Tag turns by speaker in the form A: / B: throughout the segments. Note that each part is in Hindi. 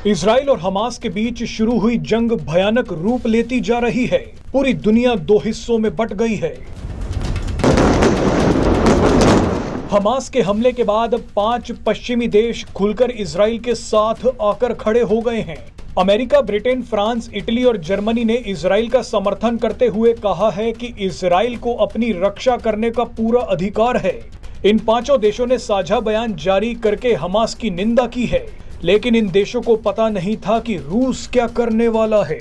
A: इजराइल और हमास के बीच शुरू हुई जंग भयानक रूप लेती जा रही है। पूरी दुनिया दो हिस्सों में बंट गई है। हमास के हमले के बाद 5 पश्चिमी देश खुलकर इजराइल के साथ आकर खड़े हो गए हैं। अमेरिका, ब्रिटेन, फ्रांस, इटली और जर्मनी ने इजराइल का समर्थन करते हुए कहा है कि इजराइल को अपनी रक्षा करने का पूरा अधिकार है। इन पांचों देशों ने साझा बयान जारी करके हमास की निंदा की है, लेकिन इन देशों को पता नहीं था कि रूस क्या करने वाला है।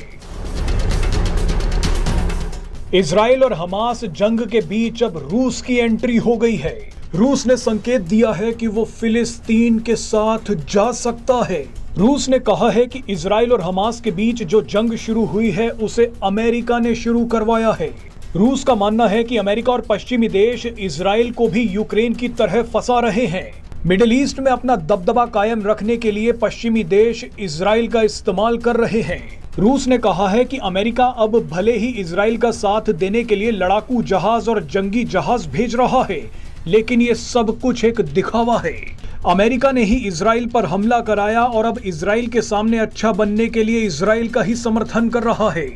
A: इजराइल और हमास जंग के बीच अब रूस की एंट्री हो गई है। रूस ने संकेत दिया है कि वो फिलिस्तीन के साथ जा सकता है। रूस ने कहा है कि इजराइल और हमास के बीच जो जंग शुरू हुई है उसे अमेरिका ने शुरू करवाया है। रूस का मानना है कि अमेरिका और पश्चिमी देश इजराइल को भी यूक्रेन की तरह फंसा रहे हैं। मिडिल ईस्ट में अपना दबदबा कायम रखने के लिए पश्चिमी देश इजराइल का इस्तेमाल कर रहे हैं। रूस ने कहा है कि अमेरिका अब भले ही इजराइल का साथ देने के लिए लड़ाकू जहाज और जंगी जहाज भेज रहा है, लेकिन ये सब कुछ एक दिखावा है। अमेरिका ने ही इजराइल पर हमला कराया और अब इजराइल के सामने अच्छा बनने के लिए इजराइल का ही समर्थन कर रहा है।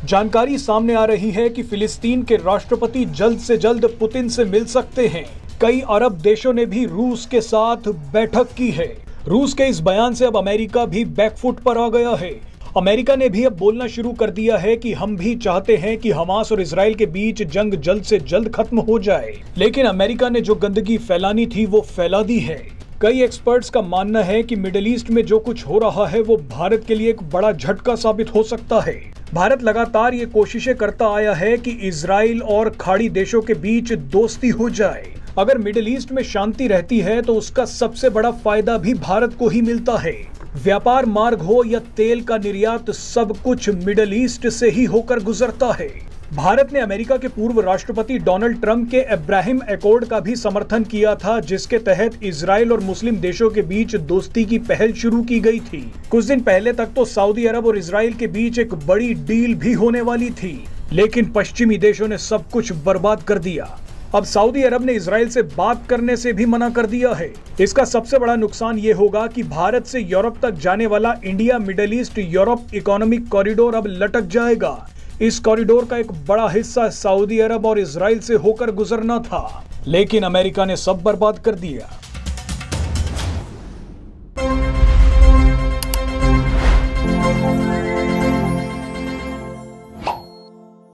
A: जानकारी सामने आ रही है कि फिलिस्तीन के राष्ट्रपति जल्द से जल्द पुतिन से मिल सकते हैं। कई अरब देशों ने भी रूस के साथ बैठक की है। रूस के इस बयान से अब अमेरिका भी बैकफुट पर आ गया है। अमेरिका ने भी अब बोलना शुरू कर दिया है कि हम भी चाहते हैं कि हमास और इजराइल के बीच जंग जल्द से जल्द खत्म हो जाए, लेकिन अमेरिका ने जो गंदगी फैलानी थी वो फैला दी है। कई एक्सपर्ट्स का मानना है कि मिडिल ईस्ट में जो कुछ हो रहा है वो भारत के लिए एक बड़ा झटका साबित हो सकता है। भारत लगातार ये कोशिशें करता आया है कि इजराइल और खाड़ी देशों के बीच दोस्ती हो जाए। अगर मिडिल ईस्ट में शांति रहती है तो उसका सबसे बड़ा फायदा भी भारत को ही मिलता है। व्यापार मार्ग हो या तेल का निर्यात, सब कुछ मिडिल ईस्ट से ही होकर गुजरता है। भारत ने अमेरिका के पूर्व राष्ट्रपति डोनाल्ड ट्रंप के अब्राहम एकॉर्ड का भी समर्थन किया था, जिसके तहत इजराइल और मुस्लिम देशों के बीच दोस्ती की पहल शुरू की गई थी। कुछ दिन पहले तक तो सऊदी अरब और इजराइल के बीच एक बड़ी डील भी होने वाली थी, लेकिन पश्चिमी देशों ने सब कुछ बर्बाद कर दिया। अब सऊदी अरब ने इजराइल से बात करने से भी मना कर दिया है। इसका सबसे बड़ा नुकसान ये होगा कि भारत से यूरोप तक जाने वाला India middle east Europe economic corridor अब लटक जाएगा। इस कॉरिडोर का एक बड़ा हिस्सा सऊदी अरब और इजराइल से होकर गुजरना था, लेकिन अमेरिका ने सब बर्बाद कर दिया।